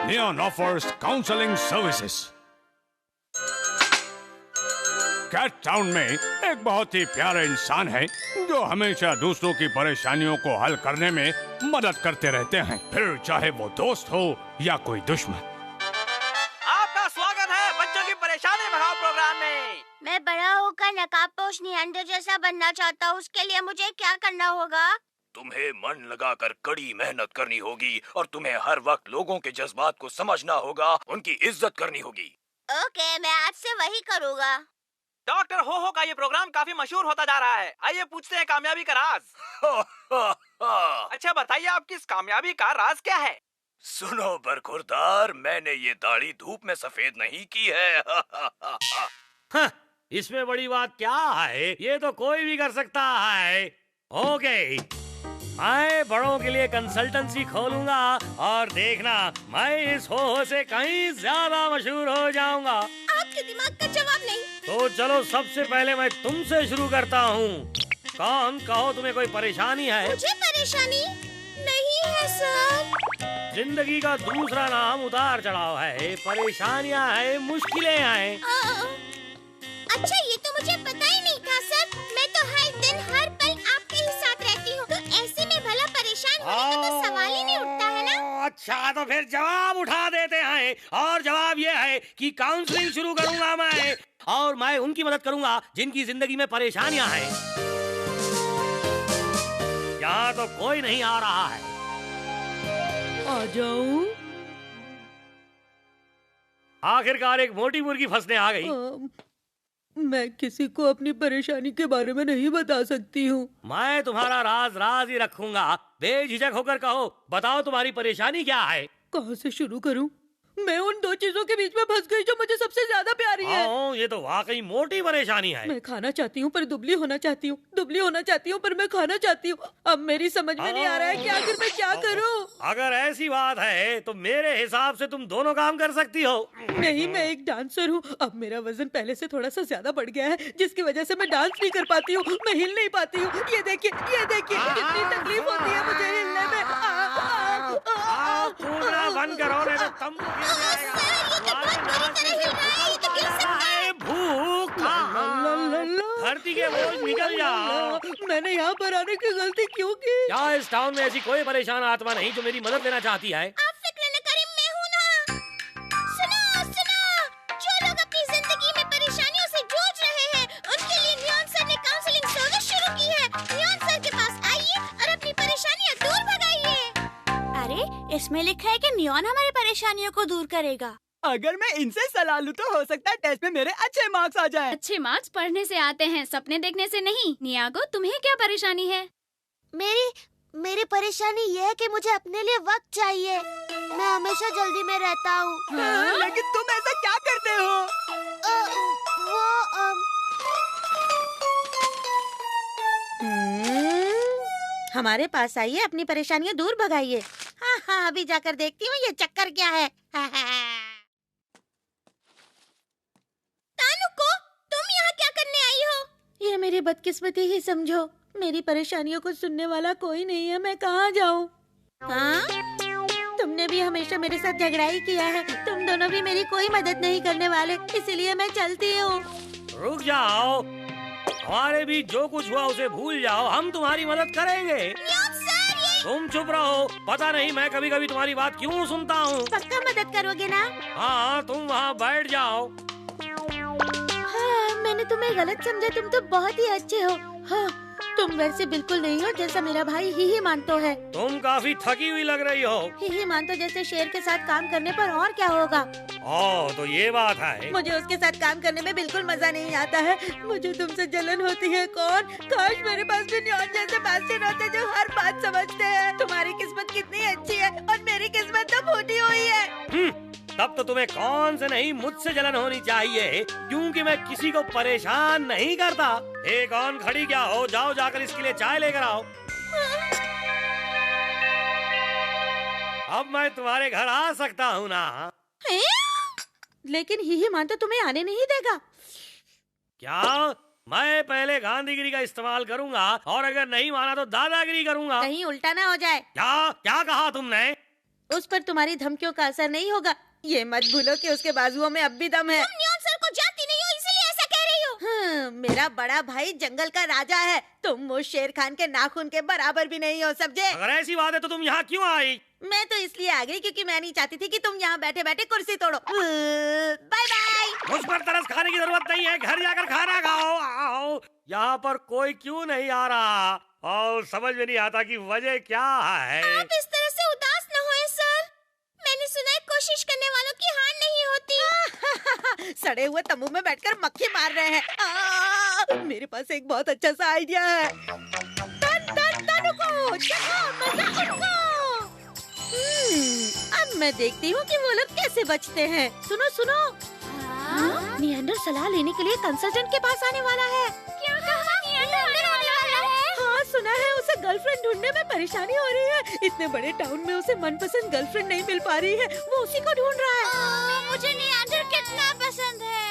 Neon offers counseling services. Cat Town में एक बहुत ही प्यारा इंसान है जो हमेशा दूसरों की परेशानियों को हल करने में मदद करते रहते हैं, फिर चाहे वो दोस्त हो या कोई दुश्मन। आपका स्वागत है बच्चों की परेशानी भगाओ प्रोग्राम में। मैं बड़ा होकर नकाबपोश निहंगर जैसा बनना चाहता हूँ। उसके लिए मुझे क्या करना होगा? तुम्हें मन लगाकर कड़ी मेहनत करनी होगी और तुम्हें हर वक्त लोगों के जज्बात को समझना होगा, उनकी इज्जत करनी होगी। ओके, मैं आज से वही करूँगा। डॉक्टर हो का ये प्रोग्राम काफी मशहूर होता जा रहा है। आइए पूछते हैं कामयाबी का राज। अच्छा बताइए, आपकी इस कामयाबी का राज क्या है? सुनो बरखुरदार, मैंने ये दाढ़ी धूप में सफेद नहीं की है। हाँ, इसमें बड़ी बात क्या है, ये तो कोई भी कर सकता है। ओके, मैं बड़ों के लिए कंसल्टेंसी खोलूंगा और देखना, मैं इस हो से कहीं ज्यादा मशहूर हो जाऊंगा। आपके दिमाग का जवाब नहीं। तो चलो सबसे पहले मैं तुमसे शुरू करता हूँ। कौन, कहो तुम्हें कोई परेशानी है? मुझे परेशानी नहीं है सर। जिंदगी का दूसरा नाम उतार चढ़ाव है, परेशानियाँ है, मुश्किलें हैं। अच्छा, ये तो मुझे पता ही नहीं था सर। मैं तो हर दिन हर पल आपके ही साथ रहती हूँ, तो ऐसे में भला परेशान होने का तो सवाल ही नहीं उठता है ना। अच्छा, तो फिर जवाब उठा देते हैं, और जवाब ये है कि काउंसलिंग शुरू करूंगा मैं, और मैं उनकी मदद करूंगा जिनकी जिंदगी में परेशानियां हैं। यहाँ तो कोई नहीं आ रहा है। आ जाऊं? आखिरकार एक मोटी मुर्गी फंसने आ गई। मैं किसी को अपनी परेशानी के बारे में नहीं बता सकती हूँ। मैं तुम्हारा राज राज ही रखूंगा। बेझिझक होकर कहो, बताओ तुम्हारी परेशानी क्या है? कहाँ से शुरू करूँ? मैं उन दो चीजों के बीच में फंस गई जो मुझे सबसे ज्यादा प्यारी है। ये तो वाकई मोटी परेशानी है। मैं खाना चाहती हूँ पर दुबली होना चाहती हूँ, दुबली होना चाहती हूँ पर मैं खाना चाहती हूँ। अब मेरी समझ में नहीं आ रहा है कि आखिर मैं क्या करूँ। अगर ऐसी बात है तो मेरे हिसाब से तुम दोनों काम कर सकती हो। नहीं, मैं एक डांसर हूँ। अब मेरा वजन पहले से थोड़ा सा ज्यादा बढ़ गया है, जिसकी वजह से मैं डांस नहीं कर पाती हूँ, मैं हिल नहीं पाती हूँ। ये देखिए कितनी तकलीफ होती है मुझे हिलने में। बंद करो, नहीं तो तंबू गिर जाएगा। भूख, धरती के बोझ निकल जाओ। मैंने यहाँ पर आने की गलती क्यों की? क्या इस टाउन में ऐसी कोई परेशान आत्मा नहीं जो मेरी मदद लेना चाहती है? आप फिक्र न करें, मैं हूँ ना। सुनो, जो लोग अपनी जिंदगी में परेशानियों से जूझ रहे हैं, उनके लिए नियॉन सर ने काउंसलिंग सर्विस शुरू की है। नियॉन सर के पास आइए और अपनी परेशानियाँ दूर भगाइए। अरे, इसमें लिखा है कि नियॉन हमारी परेशानियों को दूर करेगा। अगर मैं इनसे सलाह लूं तो हो सकता है टेस्ट में मेरे अच्छे मार्क्स आ जाएं। अच्छे मार्क्स पढ़ने से आते हैं, सपने देखने से नहीं। नियागो, तुम्हें क्या परेशानी है? मेरी परेशानी ये है कि मुझे अपने लिए वक्त चाहिए। मैं हमेशा जल्दी में रहता हूँ। लेकिन तुम ऐसा क्या करते हो? हमारे पास आइए, अपनी परेशानियाँ दूर भगाइए। हाँ, अभी जाकर देखती हूँ ये चक्कर क्या है। तानुको, तुम यहाँ क्या करने आई हो? ये मेरी बदकिस्मती ही समझो। मेरी परेशानियों को सुनने वाला कोई नहीं है, मैं कहाँ जाऊँ? हाँ? तुमने भी हमेशा मेरे साथ झगड़ा ही किया है। तुम दोनों भी मेरी कोई मदद नहीं करने वाले, इसलिए मैं चलती हूँ। रुक जाओ, हमारे बीच जो कुछ हुआ उसे भूल जाओ, हम तुम्हारी मदद करेंगे। तुम चुप रहो, पता नहीं मैं कभी कभी तुम्हारी बात क्यों सुनता हूँ। पक्का मदद करोगे ना? हाँ, तुम वहाँ बैठ जाओ। हाँ, मैंने तुम्हें गलत समझा, तुम तो बहुत ही अच्छे हो। हाँ, तुम वैसे बिल्कुल नहीं हो जैसा मेरा भाई ही मानतो है। तुम काफी थकी हुई लग रही हो। ही मानतो जैसे शेर के साथ काम करने पर और क्या होगा? तो ये बात है। मुझे उसके साथ काम करने में बिल्कुल मजा नहीं आता है। मुझे तुमसे जलन होती है। कौन, काश मेरे पास भी नियॉन जैसे बादशाह होते जो हर बात समझते हैं। तुम्हारी किस्मत कितनी अच्छी है और मेरी किस्मत तो फूटी हुई है। तब तो तुम्हें कौन से नहीं, मुझसे जलन होनी चाहिए, क्योंकि मैं किसी को परेशान नहीं करता। एक कौन खड़ी क्या हो, जाओ जाकर इसके लिए चाय लेकर आओ। अब मैं तुम्हारे घर आ सकता हूँ ना? लेकिन ही मानतो तुम्हें आने नहीं देगा। क्या? मैं पहले गांधीगिरी का इस्तेमाल करूंगा और अगर नहीं माना तो दादागिरी करूंगा। कहीं उल्टा ना हो जाए। क्या क्या कहा तुमने? उस पर तुम्हारी धमकियों का असर नहीं होगा। ये मत भूलो कि उसके बाजुओं में अब भी दम है। तुम नियॉन सर को जानती नहीं हो इसलिए ऐसा कह रही हो। मेरा बड़ा भाई जंगल का राजा है, तुम उस शेर खान के नाखून के बराबर भी नहीं हो, समझे? अगर ऐसी बात है तो तुम यहाँ क्यों आई? मैं तो इसलिए आ गई क्योंकि मैं नहीं चाहती थी कि तुम यहाँ बैठे बैठे कुर्सी तोड़ो। Bye bye. मुझ पर तरस खाने की जरूरत नहीं है, घर जाकर खाना खाओ। आओ, यहाँ पर कोई क्यों नहीं आ रहा और समझ में नहीं आता कि वजह क्या है। आप इस तरह से उदास न होए सर। मैंने सुना है कोशिश करने वालों की हार नहीं होती। सड़े हुए तंबू में बैठकर मक्खी मार रहे हैं। मेरे पास एक बहुत अच्छा सा आइडिया है। रुको, चलो, मजा उठाओ। अब मैं देखती हूँ कि वो लोग कैसे बचते हैं। सुनो सुनो, नियंडर सलाह लेने के लिए कंसल्टेंट के पास आने वाला है। क्या कहा? नियंडर आने वाला है? हाँ सुना है, उसे गर्लफ्रेंड ढूंढने में परेशानी हो रही है। इतने बड़े टाउन में उसे मनपसंद गर्लफ्रेंड नहीं मिल पा रही है, वो उसी को ढूंढ रहा है। मुझे नियंडर कितना पसंद है।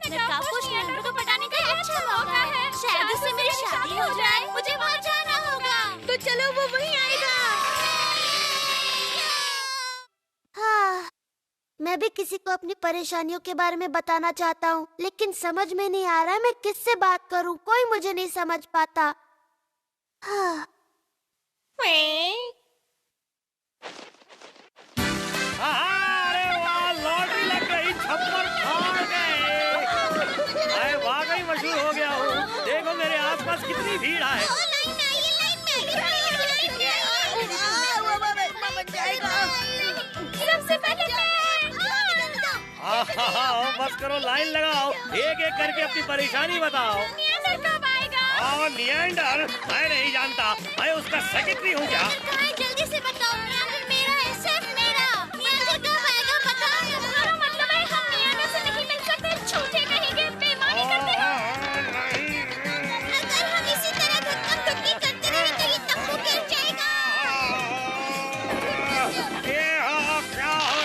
नकाबपोश नियंडर को पटाने का अच्छा मौका है। शायद उससे मेरी शादी हो जाए। मुझे वहाँ जाना होगा। तो चलो, वो वहीं आएगा। हाँ, मैं भी किसी को अपनी परेशानियों के बारे में बताना चाहता हूँ, लेकिन समझ में नहीं आ रहा मैं किससे बात करूँ। कोई मुझे नहीं समझ पाता। हाँ। अरे वाह, लॉटरी लग गई, छप्पर फाड़ गए। मैं वाकई मशहूर हो गया हूँ। देखो मेरे आसपास कितनी भीड़ है। सबसे पहले बस करो, लाइन लगाओ, एक एक करके अपनी परेशानी बताओ। नियंडर कब आएगा? नियंडर मैं नहीं जानता, मैं उसका सेक्रेटरी हूँ क्या? जल्दी से बताओ। नियंडर मेरा है, सिर्फ मेरा। नियंडर कब आएगा बताओ। तुम्हारा मतलब है हम नियंडर से नहीं मिल सकते? झूठे कहेंगे, बेईमानी करते हो। अगर हम इसी तरह धक्का-धक्की करते रहे तो ये तंबू गिर जाएगा। क्या हो रहा है?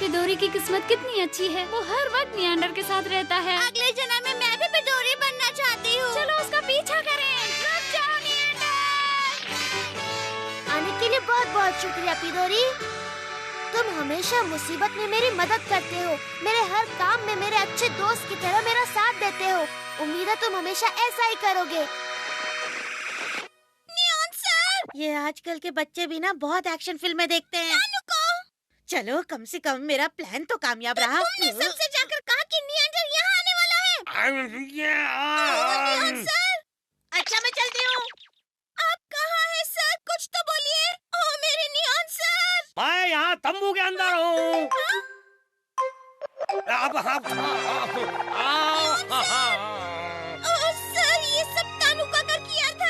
पिडोरी की किस्मत कितनी अच्छी है, वो हर वक्त नियंडर के साथ रहता है। अगले जन्म में मैं भी पिडोरी बनना चाहती हूँ। चलो उसका पीछा करें। रुक जाओ नियंडर। आने के लिए बहुत बहुत शुक्रिया पिडोरी। तुम हमेशा मुसीबत में मेरी मदद करते हो, मेरे हर काम में मेरे अच्छे दोस्त की तरह मेरा साथ देते हो। उम्मीद है तुम हमेशा ऐसा ही करोगे। नियॉन सर, ये आजकल के बच्चे भी ना बहुत एक्शन फिल्में देखते हैं। चलो, कम से कम मेरा प्लान तो कामयाब रहा। तुमने सबसे जाकर कहा कि नियंडर यहाँ आने वाला है। नियॉन सर, अच्छा मैं चलती हूँ। आप कहाँ हैं सर? कुछ तो बोलिए। ओ मेरे नियॉन सर। मैं यहाँ तंबू के अंदर हूँ। ओह सर, ये सब तानुका कर किया था।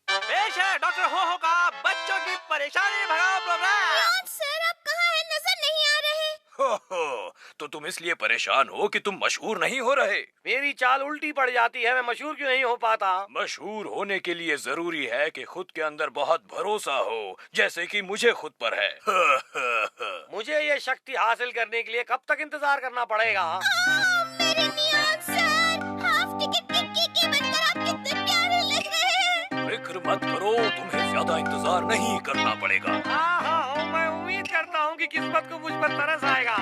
पेश है डॉक्टर हो का बच्चों की परेशानी भगाओ प्रोग्राम। नियॉन सर, आप कहाँ हैं? नजर नहीं आ रहे। हो, तो तुम इसलिए परेशान हो कि तुम मशहूर नहीं हो रहे। मेरी चाल उल्टी पड़ जाती है, मैं मशहूर क्यों नहीं हो पाता? मशहूर होने के लिए जरूरी है कि खुद के अंदर बहुत भरोसा हो, जैसे कि मुझे खुद पर है। मुझे ये शक्ति हासिल करने के लिए कब तक इंतजार करना पड़ेगा? मेरे नियॉन सर, हाफ टिकट के बनकर आप कितने प्यारे लग रहे हैं। फिक्र मत करो, तुम्हें ज्यादा इंतजार नहीं करना पड़ेगा। मैं उम्मीद करता हूँ कि किस्मत को मुझ पर तरस आएगा।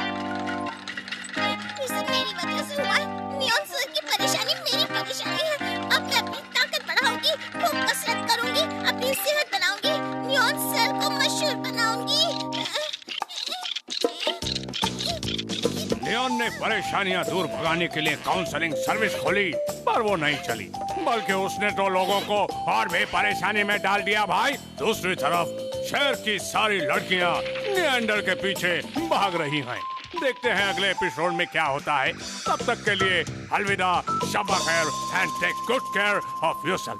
ये सब मेरी वजह से हुआ है। नियॉन सर की परेशानी मेरी परेशानी है। अब मैं अपनी ताकत बढ़ाऊंगी, खूब कसरत करूंगी, अपनी सेहत बनाऊंगी, नियॉन सर को मशहूर बनाऊंगी। नियान ने परेशानियां दूर भगाने के लिए काउंसलिंग सर्विस खोली, पर वो नहीं चली, बल्कि उसने तो लोगों को और भी परेशानी में डाल दिया भाई। दूसरी तरफ शहर की सारी लड़कियां नियंडर के पीछे भाग रही हैं। देखते हैं अगले एपिसोड में क्या होता है। तब तक के लिए अलविदा, शब्बा खैर and take good care of yourself.